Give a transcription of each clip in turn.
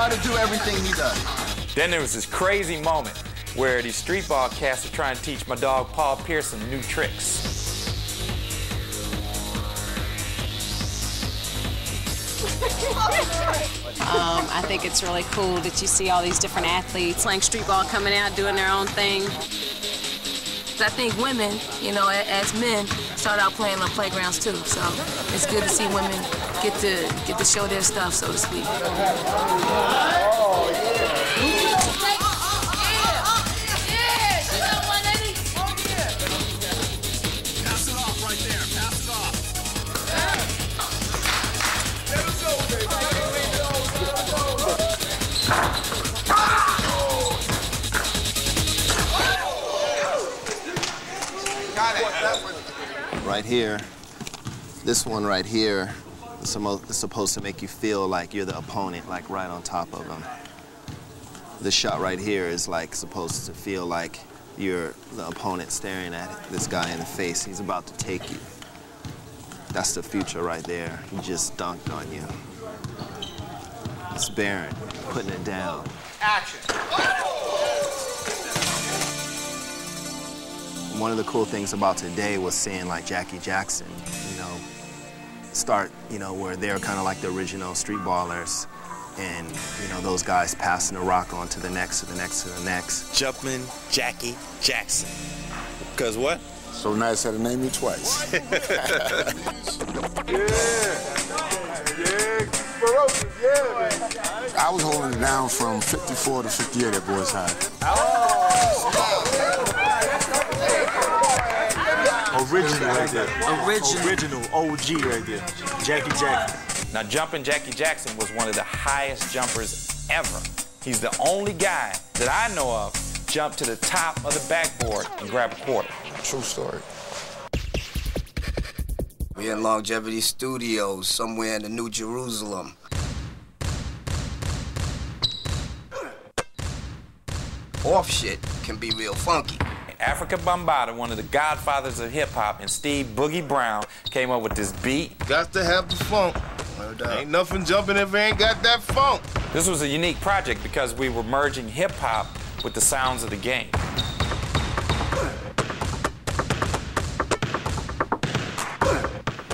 how to do everything he does. Then there was this crazy moment where these street ball cats were trying to teach my dog Paul Pearson new tricks. I think it's really cool that you see all these different athletes playing street ball, coming out, doing their own thing. I think women, you know, as men, start out playing on playgrounds too. So it's good to see women get to show their stuff, so to speak. Right here, this one right here is supposed to make you feel like you're the opponent, like right on top of them. This shot right here is like supposed to feel like you're the opponent staring at this guy in the face. He's about to take you. That's the future right there. He just dunked on you. It's Barron putting it down. Action. One of the cool things about today was seeing like Jackie Jackson, you know, start, you know, where they're kind of like the original street ballers, and, you know, those guys passing the rock on to the next, to the next, to the next. Jumpman Jackie Jackson. Because what? So nice had to name you twice. I was holding it down from 54 to 58 at Boys High. Original right there. Original OG right there. Jackie Jackson. Now, jumping Jackie Jackson was one of the highest jumpers ever. He's the only guy that I know of jump to the top of the backboard and grab a quarter. True story. We're in Longevity Studios, somewhere in the New Jerusalem. Off shit can be real funky. Africa Bambaataa, one of the godfathers of hip-hop, and Steve Boogie Brown came up with this beat. Got to have the funk. Ain't nothing jumping if it ain't got that funk. This was a unique project because we were merging hip-hop with the sounds of the game.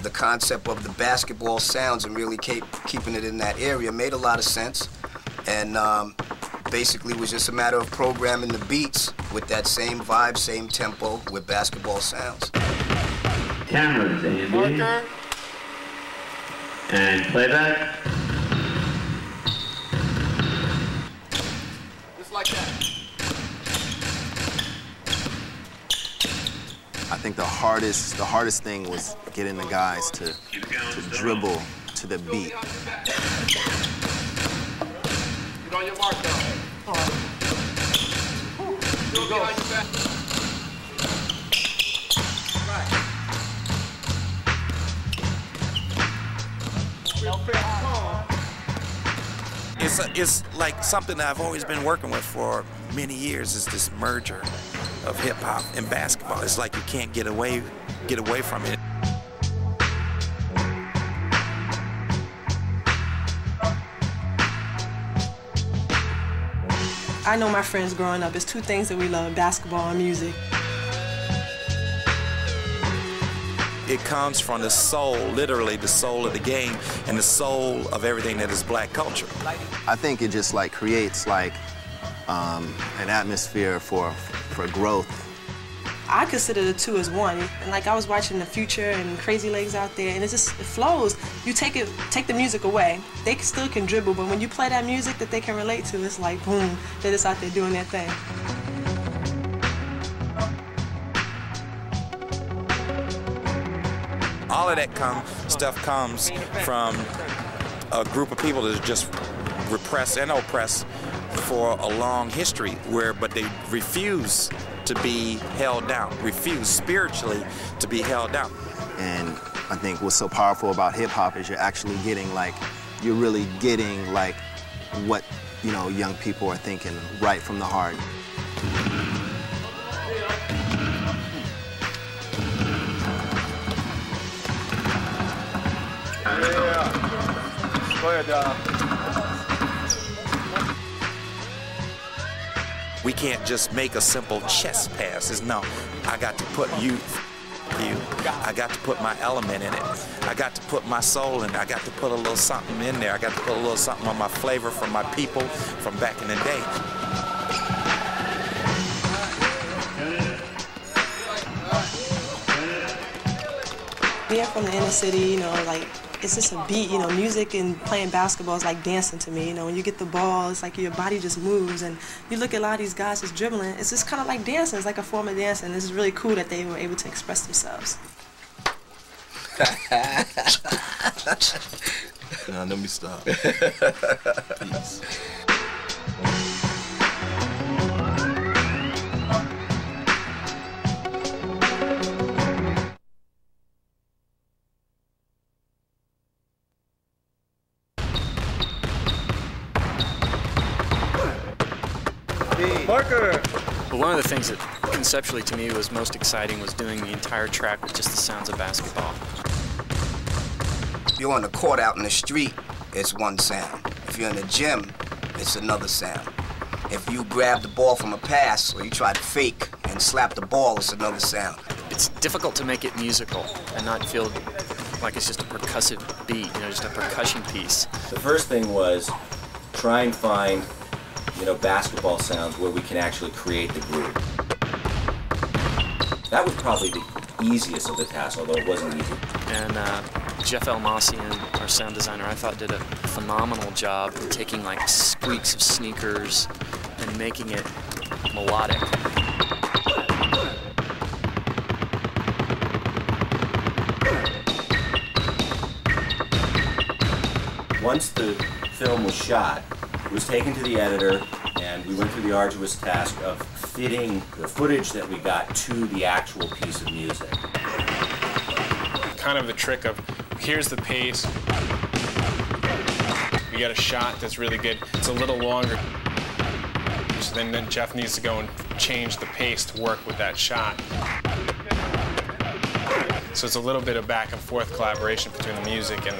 The concept of the basketball sounds and really keeping it in that area made a lot of sense. And basically it was just a matter of programming the beats with that same vibe, same tempo with basketball sounds. Cameras, Andy. And playback. Just like that. I think the hardest thing was getting the guys to dribble to the beat. Get on your mark now. Go. It's like something that I've always been working with for many years, is this merger of hip-hop and basketball. It's like you can't get away from it. I know my friends growing up, it's two things that we love, basketball and music. It comes from the soul, literally the soul of the game and the soul of everything that is black culture. I think it just like creates like an atmosphere for growth. I consider the two as one. And like I was watching The Future and Crazy Legs out there, and it flows. You take the music away, they still can dribble, but when you play that music that they can relate to, it's like boom, they're just out there doing their thing. All of that stuff comes from a group of people that are just repressed and oppressed for a long history, but they refuse to be held down, refuse spiritually to be held down. And I think what's so powerful about hip-hop is you're actually getting like, you're really getting like what, you know, young people are thinking right from the heart. Yeah. Go ahead, We can't just make a simple chest pass. It's no, I got to put you. I got to put my element in it. I got to put my soul in it. I got to put a little something in there. I got to put a little something on my flavor from my people from back in the day. Being from the inner city, you know, like, it's just a beat, you know, music and playing basketball is like dancing to me, you know, when you get the ball, it's like your body just moves, and you look at a lot of these guys just dribbling, it's just kind of like dancing, it's like a form of dancing. It's really cool that they were able to express themselves. Nah, let me stop. Peace. Marker! But one of the things that conceptually to me was most exciting was doing the entire track with just the sounds of basketball. If you're on the court out in the street, it's one sound. If you're in the gym, it's another sound. If you grab the ball from a pass or you try to fake and slap the ball, it's another sound. It's difficult to make it musical and not feel like it's just a percussive beat, you know, just a percussion piece. The first thing was try and find, you know, basketball sounds where we can actually create the groove. That was probably the easiest of the tasks, although it wasn't easy. And Jeff Elmassian, our sound designer, I thought did a phenomenal job in taking like squeaks of sneakers and making it melodic. Once the film was shot, it was taken to the editor, and we went through the arduous task of fitting the footage that we got to the actual piece of music. Kind of the trick of, here's the pace, we got a shot that's really good, it's a little longer, so then Jeff needs to go and change the pace to work with that shot. So it's a little bit of back and forth collaboration between the music and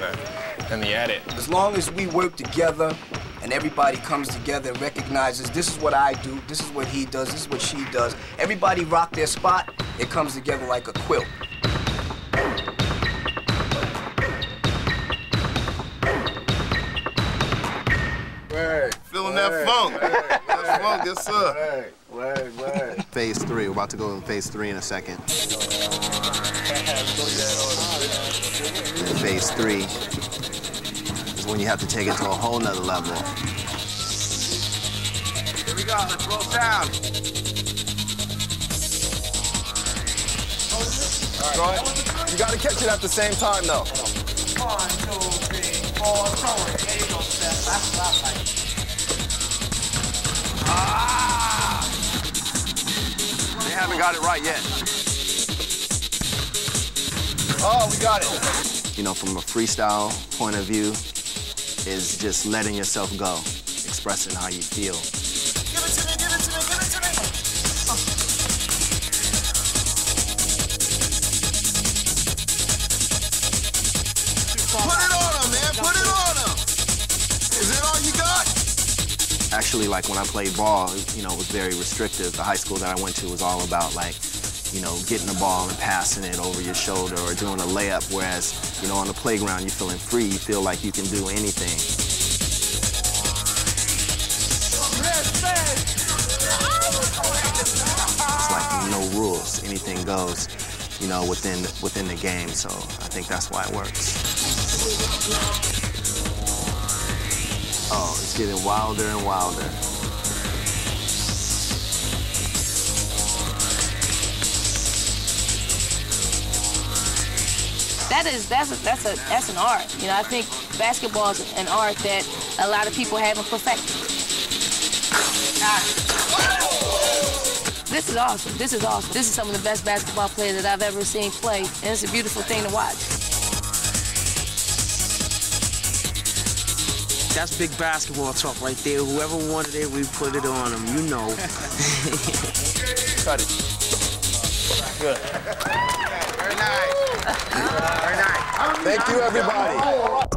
the edit. As long as we work together and everybody comes together and recognizes this is what I do, this is what he does, this is what she does, everybody rock their spot, it comes together like a quilt. Word. Feeling that funk. That funk, yes sir. Word. Phase 3, we're about to go in phase 3 in a second. And phase 3 is when you have to take it to a whole nother level. Here we go, let's roll sound. All right, you gotta catch it at the same time though. 1, 2, 3, 4, throw it. There you go, Steph. That's right. Ah! They haven't got it right yet. Oh, we got it. You know, from a freestyle point of view, is just letting yourself go, expressing how you feel. Give it to me, give it to me, give it to me. Put it on him, man, put it on him. Is it all you got? Actually, like when I played ball, you know, it was very restrictive. The high school that I went to was all about like, you know, getting the ball and passing it over your shoulder or doing a layup, whereas, you know, on the playground, you're feeling free. You feel like you can do anything. It's like no rules. Anything goes, you know, within the game. So I think that's why it works. Oh, it's getting wilder and wilder. That's an art. You know, I think basketball is an art that a lot of people haven't perfected. This is awesome. This is awesome. This is some of the best basketball players that I've ever seen play, and it's a beautiful thing to watch. That's big basketball talk right there. Whoever wanted it, we put it on them, you know. Cut it. Good. Very nice. Very nice. Thank you, everybody.